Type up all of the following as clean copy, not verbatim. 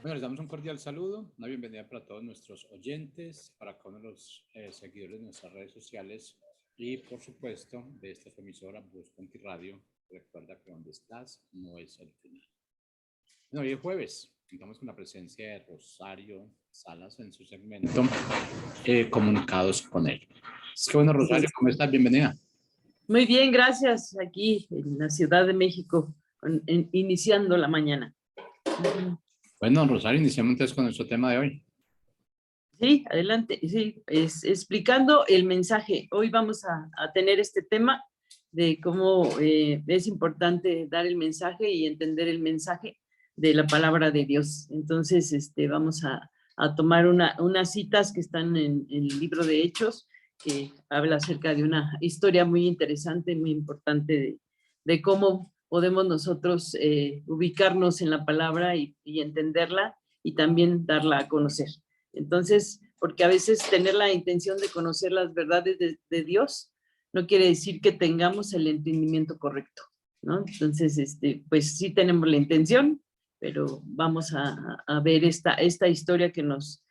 Bueno, les damos un cordial saludo, una bienvenida para todos nuestros oyentes, para cada uno de los seguidores de nuestras redes sociales y, por supuesto, de esta emisora Voz Conti Radio. Recuerda que donde estás no es el final. Bueno, hoy es jueves, estamos con la presencia de Rosario Salas en su segmento Comunicados con él. Es que bueno, Rosario, ¿cómo estás? Bienvenida. Muy bien, gracias. Aquí en la Ciudad de México, iniciando la mañana. Bueno, Rosario, iniciamos entonces con nuestro tema de hoy. Sí, adelante. Sí, explicando el mensaje. Hoy vamos a tener este tema de cómo es importante dar el mensaje y entender el mensaje de la palabra de Dios. Entonces, vamos a tomar unas citas que están en el libro de Hechos, que habla acerca de una historia muy interesante, muy importante de cómo podemos nosotros ubicarnos en la palabra y entenderla y también darla a conocer. Entonces, porque a veces tener la intención de conocer las verdades de Dios no quiere decir que tengamos el entendimiento correcto, ¿no? Entonces, pues sí tenemos la intención, pero vamos a ver esta historia que nos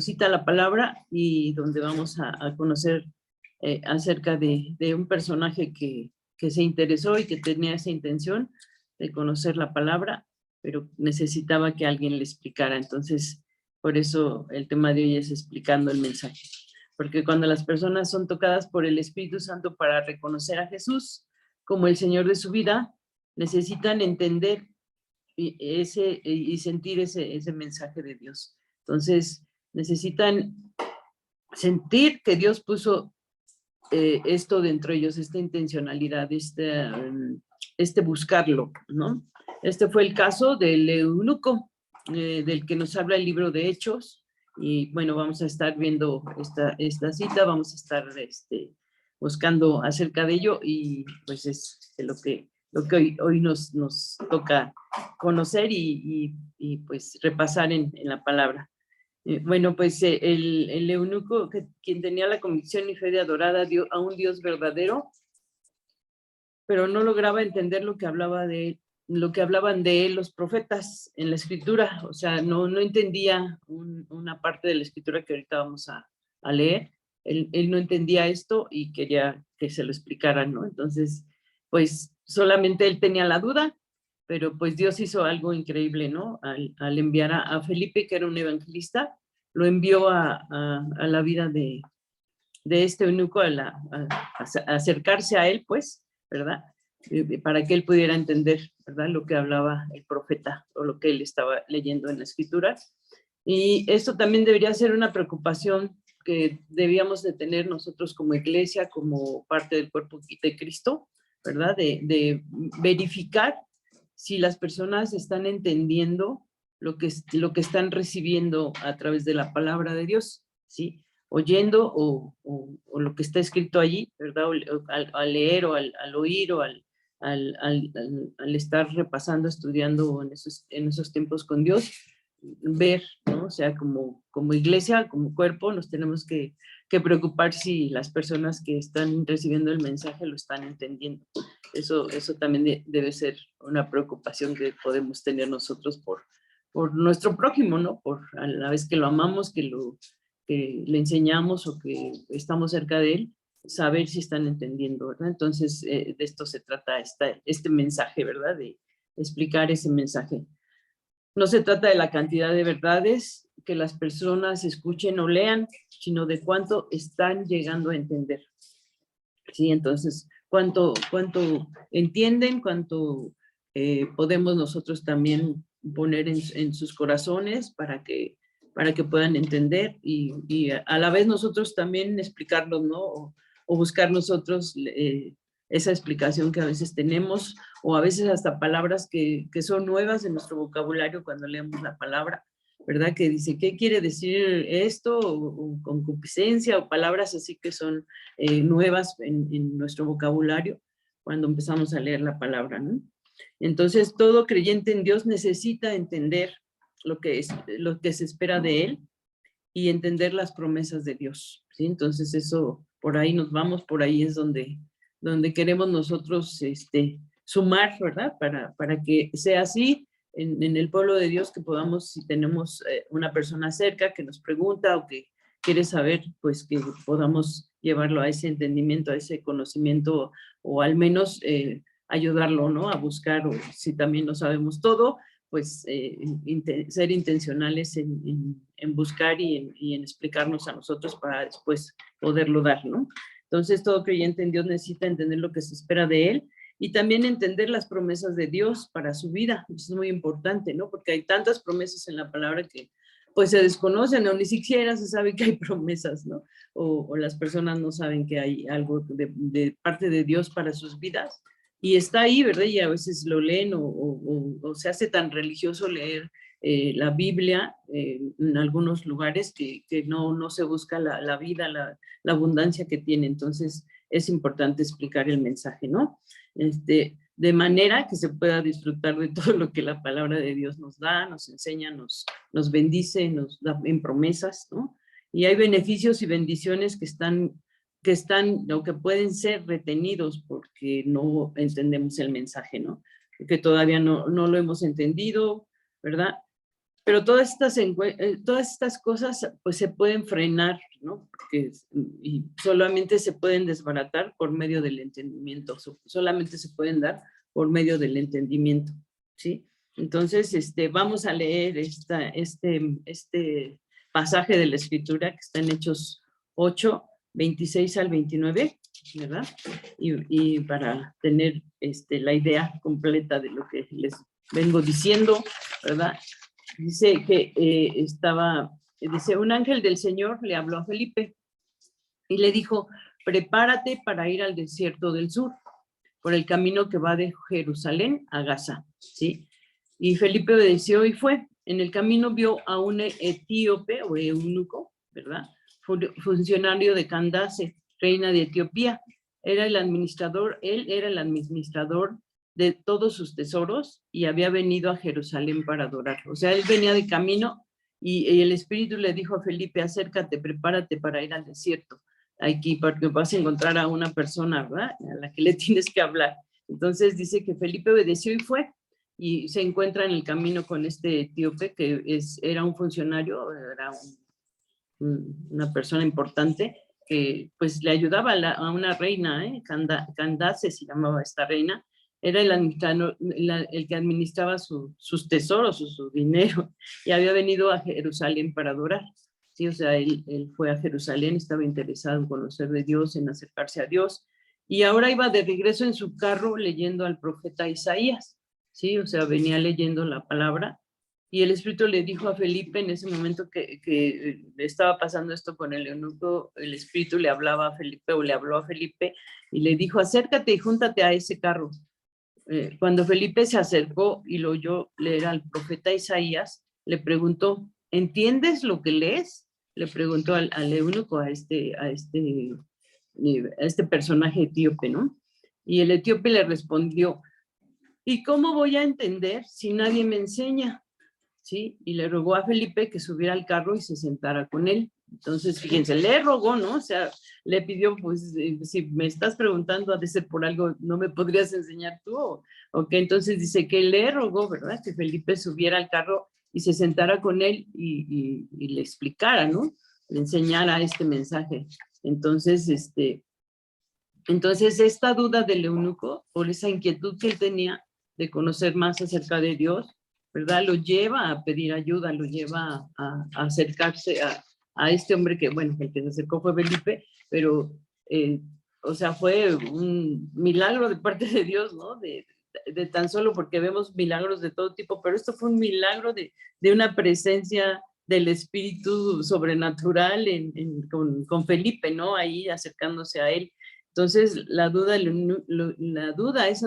cita la palabra y donde vamos a conocer acerca de un personaje que se interesó y que tenía esa intención de conocer la palabra, pero necesitaba que alguien le explicara. Entonces, por eso el tema de hoy es explicando el mensaje. Porque cuando las personas son tocadas por el Espíritu Santo para reconocer a Jesús como el Señor de su vida, necesitan entender y sentir ese mensaje de Dios. Entonces, necesitan sentir que Dios puso esto dentro de ellos, esta intencionalidad, este buscarlo, ¿no? Este fue el caso del eunuco, del que nos habla el libro de Hechos, y bueno, vamos a estar viendo esta cita, vamos a estar buscando acerca de ello, y pues es lo que hoy nos toca conocer y pues repasar en la palabra. Bueno, pues el eunuco, quien tenía la convicción y fe de adorar a un Dios verdadero, pero no lograba entender lo que hablaban de él los profetas en la escritura. O sea, no entendía una parte de la escritura que ahorita vamos a leer. Él no entendía esto y quería que se lo explicaran, ¿no? Entonces, pues solamente él tenía la duda, pero pues Dios hizo algo increíble, ¿no? Al enviar a Felipe, que era un evangelista, lo envió a la vida de este eunuco, a acercarse a él, pues, ¿verdad? Para que él pudiera entender, ¿verdad? Lo que hablaba el profeta o lo que él estaba leyendo en la escritura. Y esto también debería ser una preocupación que debíamos de tener nosotros como iglesia, como parte del cuerpo de Cristo, ¿verdad? De verificar si las personas están entendiendo lo que están recibiendo a través de la palabra de Dios, ¿sí? Oyendo o lo que está escrito allí, ¿verdad? Al leer o al oír o al estar repasando, estudiando en esos tiempos con Dios, ver, ¿no? O sea, como iglesia, como cuerpo, nos tenemos que preocupar si las personas que están recibiendo el mensaje lo están entendiendo. Eso también debe ser una preocupación que podemos tener nosotros por nuestro prójimo, ¿no? Por a la vez que lo amamos, que le enseñamos o que estamos cerca de él, saber si están entendiendo, ¿verdad? Entonces, de esto se trata este mensaje, ¿verdad? De explicar ese mensaje. No se trata de la cantidad de verdades que las personas escuchen o lean, sino de cuánto están llegando a entender. Sí, entonces, cuánto entienden, cuánto podemos nosotros también poner en sus corazones para que puedan entender y a la vez nosotros también explicarlos, ¿no? O buscar nosotros esa explicación que a veces tenemos o a veces hasta palabras que son nuevas en nuestro vocabulario cuando leemos la palabra, ¿verdad? Que dice, ¿qué quiere decir esto? O concupiscencia o palabras así que son nuevas en nuestro vocabulario cuando empezamos a leer la palabra, ¿no? Entonces, todo creyente en Dios necesita entender lo que se espera de él y entender las promesas de Dios, ¿sí? Entonces, eso, por ahí nos vamos, por ahí es donde queremos nosotros sumar, ¿verdad? Para que sea así, en el pueblo de Dios, que podamos, si tenemos una persona cerca que nos pregunta o que quiere saber, pues que podamos llevarlo a ese entendimiento, a ese conocimiento, o al menos ayudarlo, ¿no? A buscar, o si también no sabemos todo, pues ser intencionales en buscar y en explicarnos a nosotros para después poderlo dar, ¿no? Entonces, todo creyente en Dios necesita entender lo que se espera de él y también entender las promesas de Dios para su vida. Eso es muy importante, ¿no? Porque hay tantas promesas en la palabra que pues se desconocen o ni siquiera se sabe que hay promesas, ¿no? O las personas no saben que hay algo de parte de Dios para sus vidas. Y está ahí, ¿verdad? Y a veces lo leen o se hace tan religioso leer la Biblia en algunos lugares que no se busca la vida, la abundancia que tiene. Entonces es importante explicar el mensaje, ¿no? De manera que se pueda disfrutar de todo lo que la palabra de Dios nos da, nos enseña, nos bendice, nos da en promesas, ¿no? Y hay beneficios y bendiciones que están o que pueden ser retenidos porque no entendemos el mensaje, ¿no? Que todavía no lo hemos entendido, ¿verdad? Pero todas estas cosas pues se pueden frenar, ¿no? Y solamente se pueden desbaratar por medio del entendimiento, solamente se pueden dar por medio del entendimiento, ¿sí? Entonces, vamos a leer este pasaje de la Escritura que está en Hechos 8, 26 al 29, ¿verdad? Y para tener la idea completa de lo que les vengo diciendo, ¿verdad? Dice que dice, un ángel del Señor le habló a Felipe y le dijo, prepárate para ir al desierto del sur, por el camino que va de Jerusalén a Gaza, ¿sí? Y Felipe obedeció y fue. En el camino vio a un etíope o eunuco, ¿verdad? Funcionario de Candace, reina de Etiopía. Él era el administrador de todos sus tesoros y había venido a Jerusalén para adorar. O sea, él venía de camino y el Espíritu le dijo a Felipe, acércate, prepárate para ir al desierto. Aquí, porque vas a encontrar a una persona, ¿verdad? A la que le tienes que hablar. Entonces dice que Felipe obedeció y fue, y se encuentra en el camino con este etíope que era un funcionario, era una persona importante que pues le ayudaba a una reina, Candace se llamaba esta reina, era el que administraba sus tesoros, su dinero, y había venido a Jerusalén para adorar. Sí, o sea, él fue a Jerusalén, estaba interesado en conocer de Dios, en acercarse a Dios, y ahora iba de regreso en su carro leyendo al profeta Isaías, sí, o sea, venía leyendo la palabra, y el Espíritu le dijo a Felipe en ese momento que estaba pasando esto con el eunuco, el Espíritu le hablaba a Felipe o le habló a Felipe y le dijo, acércate y júntate a ese carro. Cuando Felipe se acercó y lo oyó leer al profeta Isaías, le preguntó, ¿entiendes lo que lees? Le preguntó al eunuco, a este personaje etíope, ¿no? Y el etíope le respondió, ¿y cómo voy a entender si nadie me enseña? ¿Sí? Y le rogó a Felipe que subiera al carro y se sentara con él. Entonces, fíjense, le rogó, ¿no? O sea, le pidió, pues, si me estás preguntando, ha de ser por algo, ¿no me podrías enseñar tú? ¿O qué? Entonces dice que le rogó, ¿verdad? Que Felipe subiera al carro y se sentara con él y le explicara, ¿no? Le enseñara este mensaje. Entonces, esta duda del eunuco, por esa inquietud que él tenía de conocer más acerca de Dios, ¿verdad? Lo lleva a pedir ayuda, lo lleva a acercarse a este hombre que, bueno, el que se acercó fue Felipe, pero, o sea, fue un milagro de parte de Dios, ¿no? De tan solo porque vemos milagros de todo tipo, pero esto fue un milagro de una presencia del espíritu sobrenatural con Felipe, ¿no? Ahí acercándose a él. Entonces, esa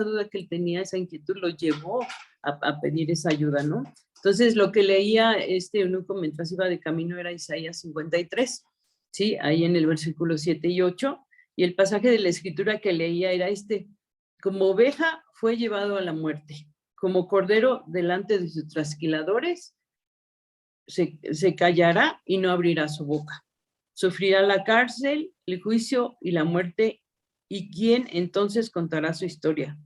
duda que él tenía, esa inquietud, lo llevó a pedir esa ayuda, ¿no? Entonces, lo que leía este eunuco mientras iba de camino era Isaías 53, ¿sí? Ahí en el versículo 7 y 8, y el pasaje de la escritura que leía era como oveja fue llevado a la muerte, como cordero delante de sus trasquiladores, se callará y no abrirá su boca. Sufrirá la cárcel, el juicio y la muerte, ¿y quién entonces contará su historia?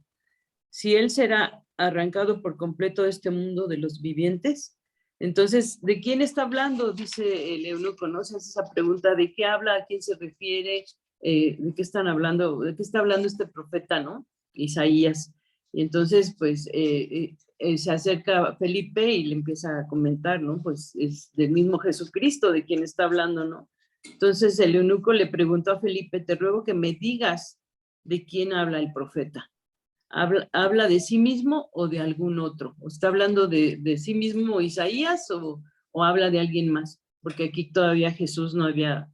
Si él será arrancado por completo de este mundo de los vivientes. Entonces, ¿de quién está hablando? Dice el eunuco, ¿no? Se hace esa pregunta, ¿de qué habla? ¿A quién se refiere? ¿De qué están hablando? ¿De qué está hablando este profeta, no? Isaías. Y entonces, pues, se acerca Felipe y le empieza a comentar, ¿no? Pues es del mismo Jesucristo de quien está hablando, ¿no? Entonces el eunuco le preguntó a Felipe, te ruego que me digas de quién habla el profeta. ¿Habla de sí mismo o de algún otro? ¿O está hablando de sí mismo Isaías o habla de alguien más? Porque aquí todavía Jesús no había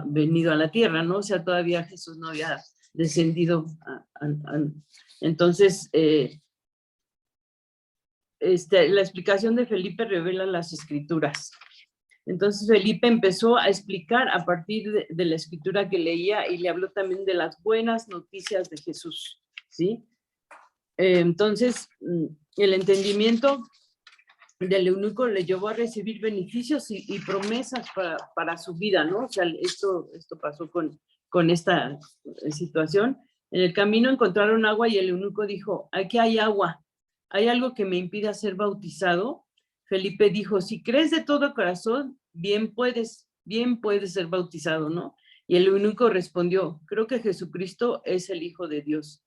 venido a la tierra, ¿no? O sea, todavía Jesús no había descendido. Entonces, la explicación de Felipe revela las escrituras. Entonces Felipe empezó a explicar a partir de la escritura que leía y le habló también de las buenas noticias de Jesús, ¿sí? Entonces, el entendimiento del eunuco le llevó a recibir beneficios y promesas para su vida, ¿no? O sea, esto pasó con esta situación. En el camino encontraron agua y el eunuco dijo, aquí hay agua, ¿hay algo que me impida ser bautizado? Felipe dijo, si crees de todo corazón, bien puedes ser bautizado, ¿no? Y el eunuco respondió, creo que Jesucristo es el Hijo de Dios.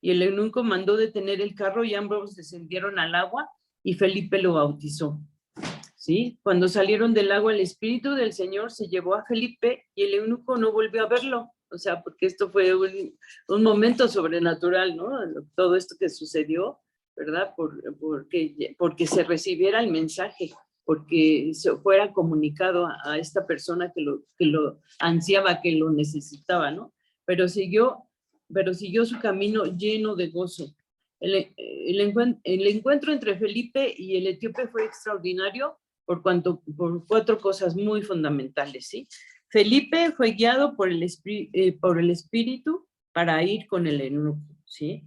Y el eunuco mandó detener el carro y ambos descendieron al agua y Felipe lo bautizó. ¿Sí? Cuando salieron del agua, el Espíritu del Señor se llevó a Felipe y el eunuco no volvió a verlo. O sea, porque esto fue un momento sobrenatural, ¿no? Todo esto que sucedió, ¿verdad? Porque se recibiera el mensaje, porque se fuera comunicado a esta persona que lo ansiaba, que lo necesitaba, ¿no? Pero siguió su camino lleno de gozo. El encuentro entre Felipe y el etíope fue extraordinario por 4 cosas muy fundamentales, ¿sí? Felipe fue guiado por el Espíritu para ir con el eunuco, ¿sí?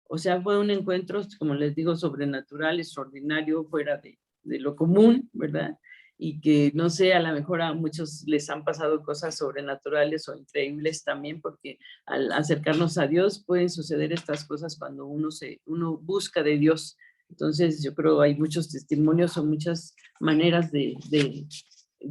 O sea, fue un encuentro, como les digo, sobrenatural, extraordinario, fuera de lo común, ¿verdad? Y que, no sé, a lo mejor a muchos les han pasado cosas sobrenaturales o increíbles también, porque al acercarnos a Dios pueden suceder estas cosas cuando uno busca de Dios. Entonces, yo creo hay muchos testimonios o muchas maneras de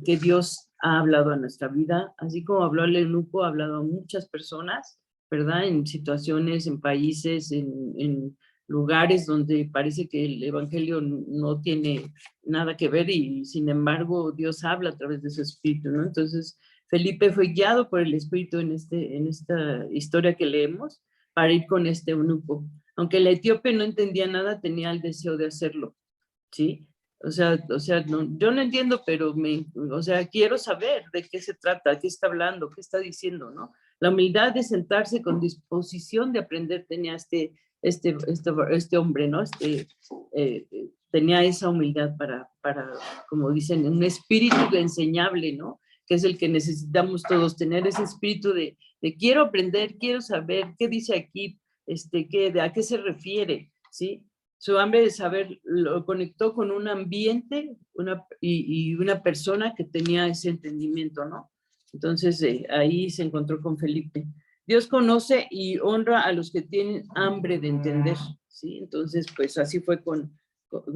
que Dios ha hablado a nuestra vida, así como habló el eunuco, ha hablado a muchas personas, ¿verdad? En situaciones, en países, en lugares donde parece que el evangelio no tiene nada que ver y sin embargo Dios habla a través de su espíritu, ¿no? Entonces Felipe fue guiado por el espíritu en esta historia que leemos para ir con este eunuco. Aunque el etíope no entendía nada, tenía el deseo de hacerlo, ¿sí? O sea, no, yo no entiendo, pero quiero saber de qué se trata, qué está hablando, qué está diciendo, ¿no? La humildad de sentarse con disposición de aprender tenía este hombre, ¿no? Tenía esa humildad para, como dicen, un espíritu enseñable, ¿no? Que es el que necesitamos todos, tener ese espíritu de quiero aprender, quiero saber qué dice aquí, a qué se refiere, ¿sí? Su hambre de saber lo conectó con un ambiente y una persona que tenía ese entendimiento, ¿no? Entonces ahí se encontró con Felipe. Dios conoce y honra a los que tienen hambre de entender, ¿sí? Entonces, pues así fue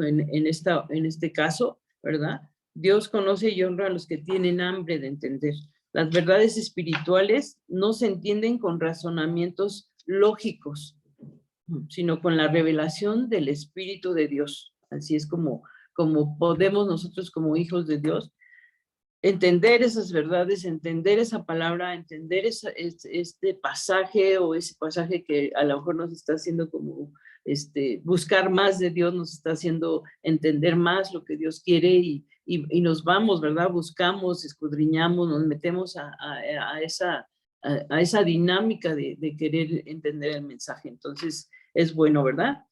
en este caso, ¿verdad? Dios conoce y honra a los que tienen hambre de entender. Las verdades espirituales no se entienden con razonamientos lógicos, sino con la revelación del Espíritu de Dios. Así es como podemos nosotros como hijos de Dios entender esas verdades, entender esa palabra, entender este pasaje o ese pasaje que a lo mejor nos está haciendo como buscar más de Dios, nos está haciendo entender más lo que Dios quiere y nos vamos, ¿verdad? Buscamos, escudriñamos, nos metemos a esa dinámica de querer entender el mensaje. Entonces, es bueno, ¿verdad?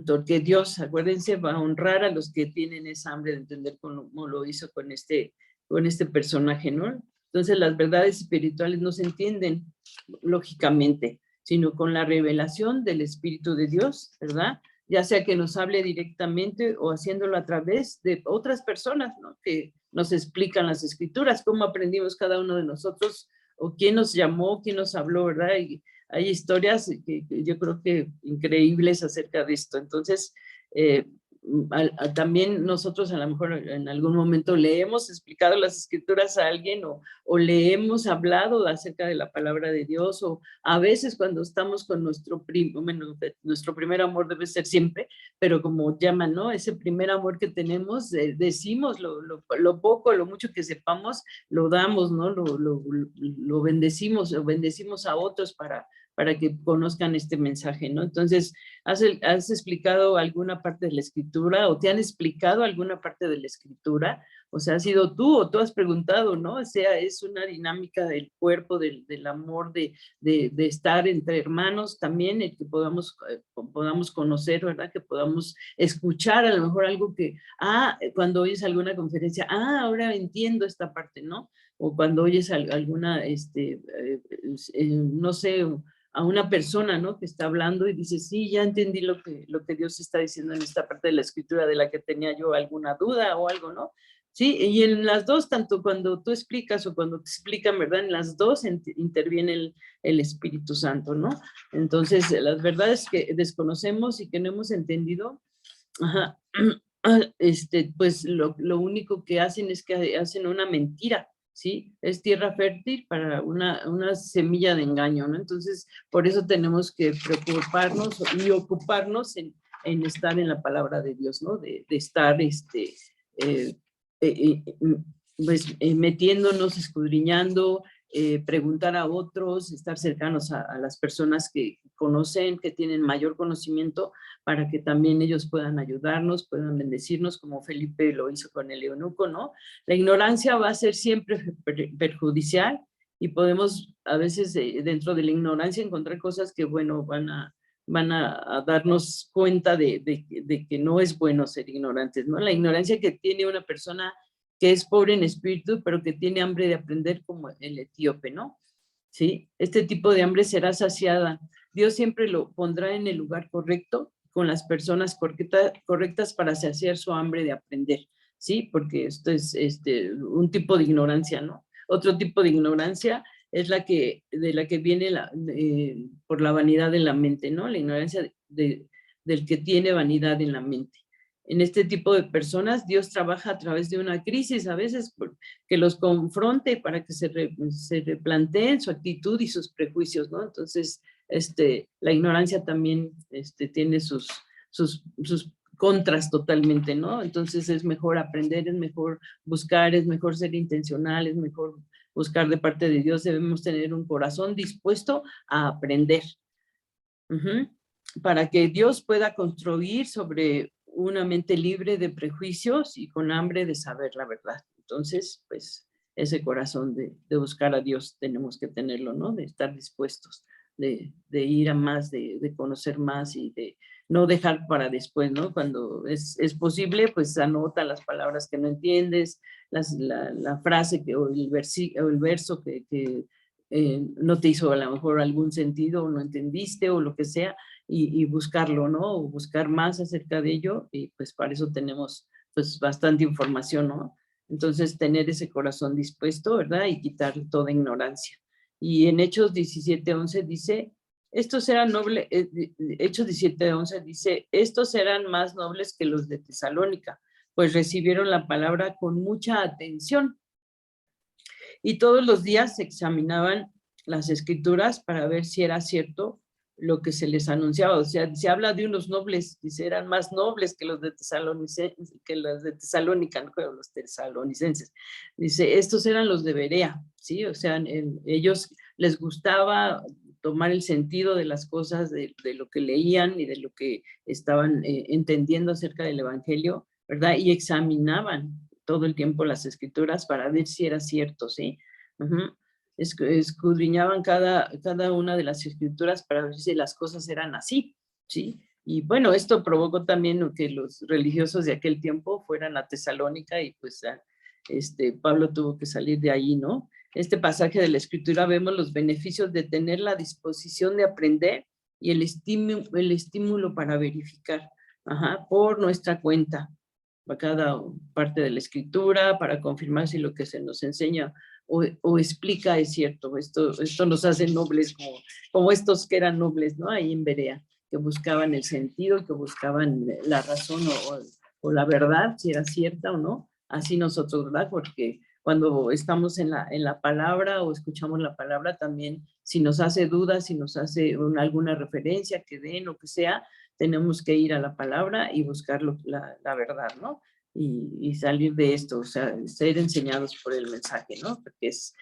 Porque Dios, acuérdense, va a honrar a los que tienen esa hambre de entender como lo hizo con este personaje, ¿no? Entonces, las verdades espirituales no se entienden lógicamente, sino con la revelación del Espíritu de Dios, ¿verdad? Ya sea que nos hable directamente o haciéndolo a través de otras personas, ¿no? Que nos explican las escrituras, cómo aprendimos cada uno de nosotros, o quién nos llamó, quién nos habló, ¿verdad? Y hay historias que yo creo que increíbles acerca de esto. Entonces, también nosotros a lo mejor en algún momento le hemos explicado las escrituras a alguien o le hemos hablado acerca de la palabra de Dios, o a veces cuando estamos con nuestro primer amor debe ser siempre, pero como llaman, ¿no? Ese primer amor que tenemos, decimos lo poco, lo mucho que sepamos, lo damos, ¿no? Lo bendecimos a otros para que conozcan este mensaje, ¿no? Entonces, ¿has explicado alguna parte de la escritura o te han explicado alguna parte de la escritura? O sea, ¿has sido tú o tú has preguntado, ¿no? O sea, es una dinámica del cuerpo, del amor, de estar entre hermanos también, el que podamos conocer, ¿verdad? Que podamos escuchar a lo mejor algo que, cuando oyes alguna conferencia, ahora entiendo esta parte, ¿no? O cuando oyes alguna, no sé, a una persona, ¿no? Que está hablando y dice, sí, ya entendí lo que Dios está diciendo en esta parte de la escritura de la que tenía yo alguna duda o algo, ¿no? Sí, y en las dos, tanto cuando tú explicas o cuando te explican, ¿verdad? En las dos interviene el Espíritu Santo, ¿no? Entonces, las verdades que desconocemos y que no hemos entendido, pues lo único que hacen es que hacen una mentira, ¿sí? Es tierra fértil para una semilla de engaño, ¿no? Entonces, por eso tenemos que preocuparnos y ocuparnos en estar en la palabra de Dios, ¿no? De estar, pues, metiéndonos, escudriñando, preguntar a otros, estar cercanos a las personas que conocen, que tienen mayor conocimiento, para que también ellos puedan ayudarnos, puedan bendecirnos, como Felipe lo hizo con el eunuco, ¿no? La ignorancia va a ser siempre perjudicial y podemos a veces dentro de la ignorancia encontrar cosas que, bueno, van a darnos cuenta de que no es bueno ser ignorantes, ¿no? La ignorancia que tiene una persona que es pobre en espíritu, pero que tiene hambre de aprender, como el etíope, ¿no? ¿Sí? Este tipo de hambre será saciada. Dios siempre lo pondrá en el lugar correcto, con las personas correctas para saciar su hambre de aprender, ¿sí? Porque esto es un tipo de ignorancia, ¿no? Otro tipo de ignorancia es de la que viene por la vanidad de la mente, ¿no? La ignorancia del que tiene vanidad en la mente. En este tipo de personas, Dios trabaja a través de una crisis, a veces que los confronte para que se replanteen su actitud y sus prejuicios, ¿no? Entonces, la ignorancia también tiene sus contras totalmente, ¿no? Entonces es mejor aprender, es mejor buscar, es mejor ser intencional, es mejor buscar de parte de Dios. Debemos tener un corazón dispuesto a aprender. Para que Dios pueda construir sobre una mente libre de prejuicios y con hambre de saber la verdad. Entonces, pues, ese corazón de buscar a Dios tenemos que tenerlo, ¿no? De estar dispuestos, de ir a más, de conocer más y de no dejar para después, ¿no? Cuando es posible, pues anota las palabras que no entiendes, la frase o el verso que no te hizo a lo mejor algún sentido o no entendiste o lo que sea, y buscarlo, ¿no? O buscar más acerca de ello, y pues para eso tenemos pues bastante información, ¿no? Entonces tener ese corazón dispuesto, ¿verdad? Y quitar toda ignorancia. Y en Hechos 17:11 dice, estos eran nobles, Hechos 17:11 dice, estos eran más nobles que los de Tesalónica, pues recibieron la palabra con mucha atención. Y todos los días se examinaban las escrituras para ver si era cierto lo que se les anunciaba. O sea, se habla de unos nobles, dice, eran más nobles que los de Tesalónica, no los tesalonicenses. Dice, estos eran los de Berea, ¿sí? O sea, ellos les gustaba tomar el sentido de las cosas, de lo que leían y de lo que estaban entendiendo acerca del evangelio, ¿verdad? Y examinaban todo el tiempo las escrituras para ver si era cierto, ¿sí? Escudriñaban cada una de las escrituras para ver si las cosas eran así, ¿sí? Y bueno, esto provocó también que los religiosos de aquel tiempo fueran a Tesalónica y pues Pablo tuvo que salir de ahí, ¿no? Este pasaje de la escritura vemos los beneficios de tener la disposición de aprender y el estímulo para verificar, por nuestra cuenta, para cada parte de la escritura, para confirmar si lo que se nos enseña o explica, es cierto, esto nos hace nobles, como estos que eran nobles, ¿no? Ahí en Berea, que buscaban el sentido, que buscaban la razón o la verdad, si era cierta o no. Así nosotros, ¿verdad? Porque cuando estamos en la palabra o escuchamos la palabra, también si nos hace dudas, si nos hace alguna referencia que den o que sea, tenemos que ir a la palabra y buscar la verdad, ¿no? Y salir de esto, o sea, ser enseñados por el mensaje, ¿no? Porque es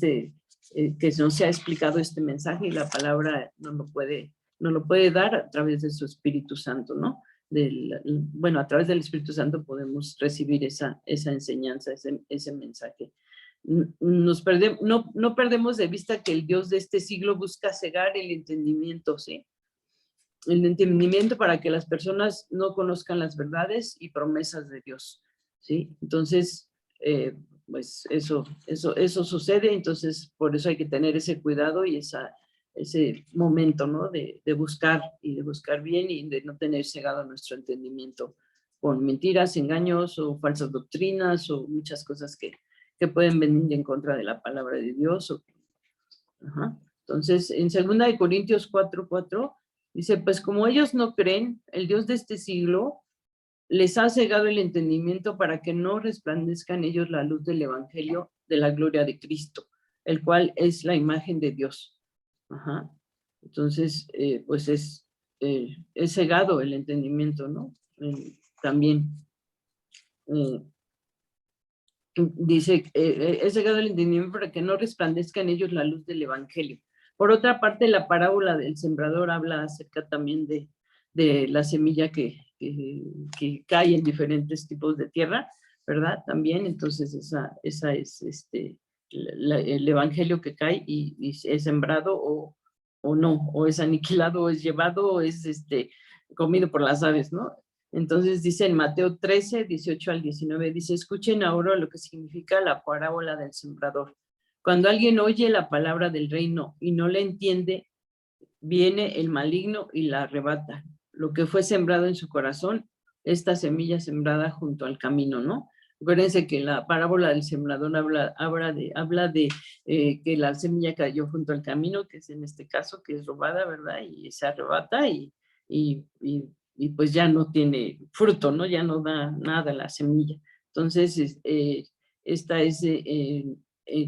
que nos se ha explicado este mensaje y la palabra no lo puede dar a través de su Espíritu Santo, ¿no? Bueno, a través del Espíritu Santo podemos recibir esa enseñanza, ese mensaje. No perdemos de vista que el Dios de este siglo busca cegar el entendimiento, ¿sí? El entendimiento para que las personas no conozcan las verdades y promesas de Dios, ¿sí? Entonces, pues eso sucede, entonces por eso hay que tener ese cuidado y ese momento, ¿no? De buscar y de buscar bien y de no tener cegado nuestro entendimiento con mentiras, engaños o falsas doctrinas o muchas cosas que pueden venir en contra de la palabra de Dios. Ajá. Entonces, en 2 Corintios 4:4 dice, pues como ellos no creen, el Dios de este siglo les ha cegado el entendimiento para que no resplandezca en ellos la luz del Evangelio de la gloria de Cristo, el cual es la imagen de Dios. Ajá. Entonces, pues es cegado el entendimiento, ¿no? También dice, es cegado el entendimiento para que no resplandezca en ellos la luz del Evangelio. Por otra parte, la parábola del sembrador habla acerca también de la semilla que cae en diferentes tipos de tierra, ¿verdad? También, entonces esa es el Evangelio que cae y es sembrado o no, o es aniquilado, o es llevado, o es comido por las aves, ¿no? Entonces dice en Mateo 13, 18 al 19, dice, escuchen ahora lo que significa la parábola del sembrador. Cuando alguien oye la palabra del reino y no la entiende, viene el maligno y la arrebata. Lo que fue sembrado en su corazón, esta semilla sembrada junto al camino, ¿no? Acuérdense que la parábola del sembrador habla de que la semilla cayó junto al camino, que es en este caso, que es robada, ¿verdad? Y se arrebata y pues ya no tiene fruto, ¿no? Ya no da nada la semilla. Entonces, esta es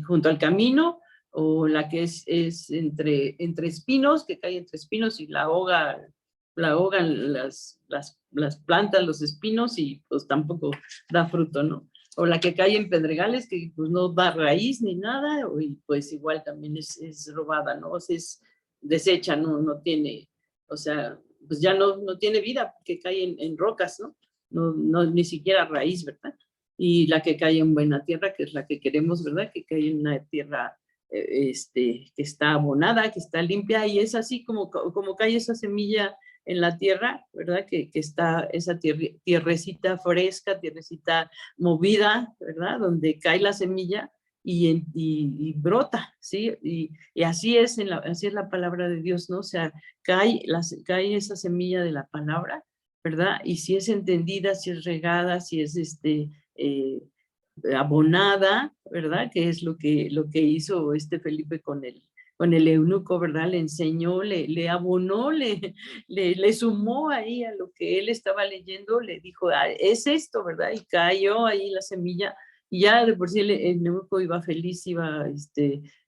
junto al camino, o la que es entre espinos, que cae entre espinos y la ahogan las plantas, los espinos y pues tampoco da fruto, ¿no? O la que cae en pedregales, que pues no da raíz ni nada, y pues igual también es robada, ¿no? O sea, es deshecha, no tiene, o sea, pues ya no tiene vida, porque cae en rocas, ¿no? No, ni siquiera raíz, ¿verdad? Y la que cae en buena tierra, que es la que queremos, ¿verdad? Que cae en una tierra que está abonada, que está limpia, y es así como cae esa semilla en la tierra, ¿verdad? Que está esa tierrecita fresca, tierrecita movida, ¿verdad? Donde cae la semilla y brota, ¿sí? Y así es la palabra de Dios, ¿no? O sea, cae esa semilla de la palabra, ¿verdad? Y si es entendida, si es regada, si es abonada, ¿verdad? Que es lo que hizo Felipe con el eunuco, ¿verdad? Le enseñó, le abonó, le sumó ahí a lo que él estaba leyendo, le dijo, es esto, ¿verdad? Y cayó ahí la semilla, y ya de por sí el eunuco iba feliz, iba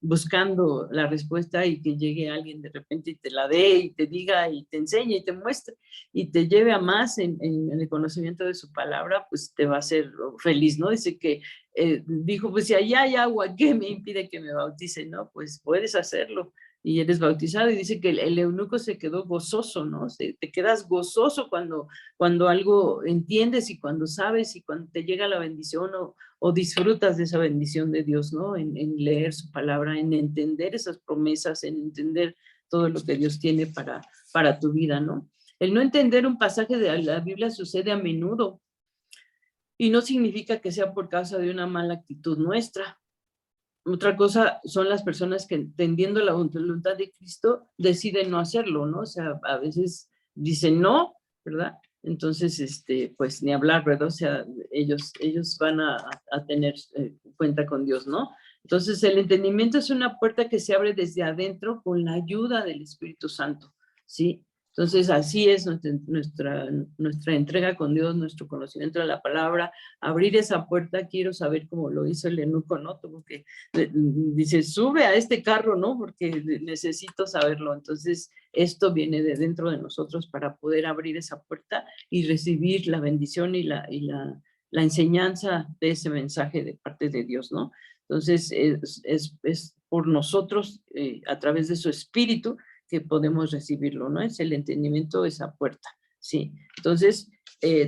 buscando la respuesta, y que llegue alguien de repente y te la dé, y te diga, y te enseñe, y te muestre, y te lleve a más en el conocimiento de su palabra, pues te va a hacer feliz, ¿no? Dice que dijo, pues si allá hay agua, ¿qué me impide que me bautice? No, pues puedes hacerlo y eres bautizado. Y dice que el eunuco se quedó gozoso, ¿no? Te quedas gozoso cuando algo entiendes y cuando sabes y cuando te llega la bendición o disfrutas de esa bendición de Dios, ¿no? En leer su palabra, en entender esas promesas, en entender todo lo que Dios tiene para tu vida, ¿no? El no entender un pasaje de la Biblia sucede a menudo y no significa que sea por causa de una mala actitud nuestra. Otra cosa son las personas que, entendiendo la voluntad de Cristo, deciden no hacerlo, ¿no? O sea, a veces dicen no, ¿verdad? Entonces, pues ni hablar, ¿verdad? O sea, ellos van a tener cuenta con Dios, ¿no? Entonces, el entendimiento es una puerta que se abre desde adentro con la ayuda del Espíritu Santo, ¿sí? Entonces, así es nuestra entrega con Dios, nuestro conocimiento de la palabra, abrir esa puerta. Quiero saber cómo lo hizo el eunuco, ¿no? Porque dice, sube a este carro, ¿no? Porque necesito saberlo. Entonces, esto viene de dentro de nosotros para poder abrir esa puerta y recibir la bendición y la enseñanza de ese mensaje de parte de Dios, ¿no? Entonces, es por nosotros, a través de su espíritu, que podemos recibirlo, ¿no? Es el entendimiento de esa puerta, ¿sí? Entonces,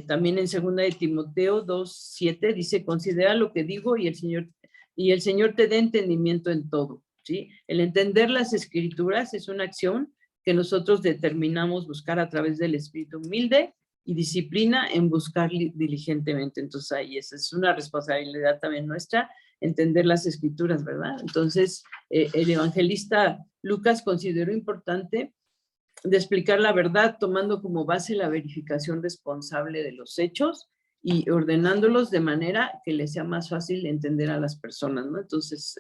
también en 2 de Timoteo 2:7 dice, considera lo que digo y el Señor te dé entendimiento en todo, ¿sí? El entender las escrituras es una acción que nosotros determinamos buscar a través del espíritu humilde y disciplina en buscar diligentemente. Entonces, ahí es una responsabilidad también nuestra, entender las escrituras, ¿verdad? Entonces, el evangelista Lucas consideró importante de explicar la verdad tomando como base la verificación responsable de los hechos y ordenándolos de manera que les sea más fácil entender a las personas, ¿no? Entonces,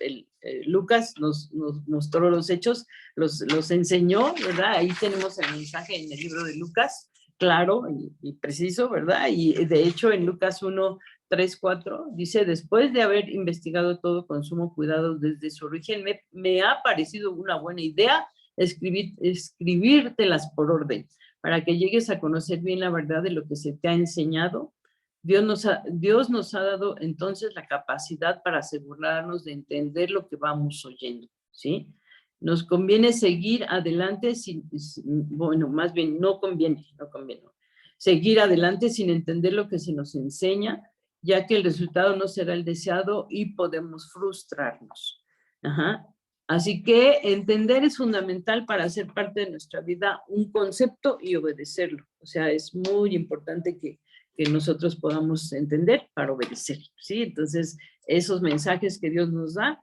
Lucas nos mostró los hechos, los enseñó, ¿verdad? Ahí tenemos el mensaje en el libro de Lucas, claro y preciso, ¿verdad? Y de hecho en Lucas 1:3-4 dice, después de haber investigado todo con sumo cuidado desde su origen, me ha parecido una buena idea escribírtelas por orden, para que llegues a conocer bien la verdad de lo que se te ha enseñado. Dios nos ha dado entonces la capacidad para asegurarnos de entender lo que vamos oyendo, ¿sí? Nos conviene seguir adelante bueno, más bien no conviene, seguir adelante sin entender lo que se nos enseña, ya que el resultado no será el deseado y podemos frustrarnos. Ajá. Así que entender es fundamental para hacer parte de nuestra vida un concepto y obedecerlo. O sea, es muy importante que nosotros podamos entender para obedecer, ¿sí? Entonces, esos mensajes que Dios nos da,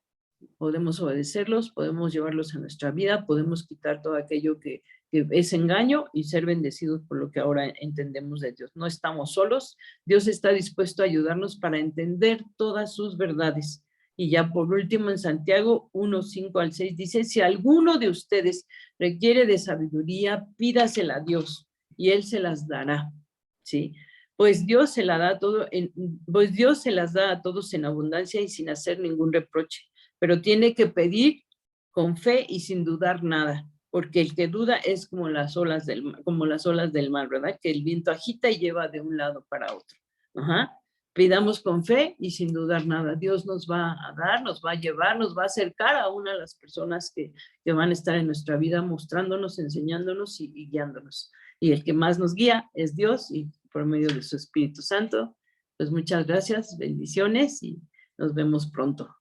podemos obedecerlos, podemos llevarlos a nuestra vida, podemos quitar todo aquello que es engaño y ser bendecidos por lo que ahora entendemos de Dios. No estamos solos, Dios está dispuesto a ayudarnos para entender todas sus verdades. Y ya por último en Santiago 1:5-6 dice, si alguno de ustedes requiere de sabiduría, pídasela a Dios y Él se las dará, ¿sí? Pues Dios se las da a todos en abundancia y sin hacer ningún reproche, pero tiene que pedir con fe y sin dudar nada, porque el que duda es como las olas del mar, ¿verdad? Que el viento agita y lleva de un lado para otro. Ajá. Pidamos con fe y sin dudar nada. Dios nos va a dar, nos va a llevar, nos va a acercar a una de las personas que van a estar en nuestra vida mostrándonos, enseñándonos y guiándonos. Y el que más nos guía es Dios y por medio de su Espíritu Santo. Pues muchas gracias, bendiciones y nos vemos pronto.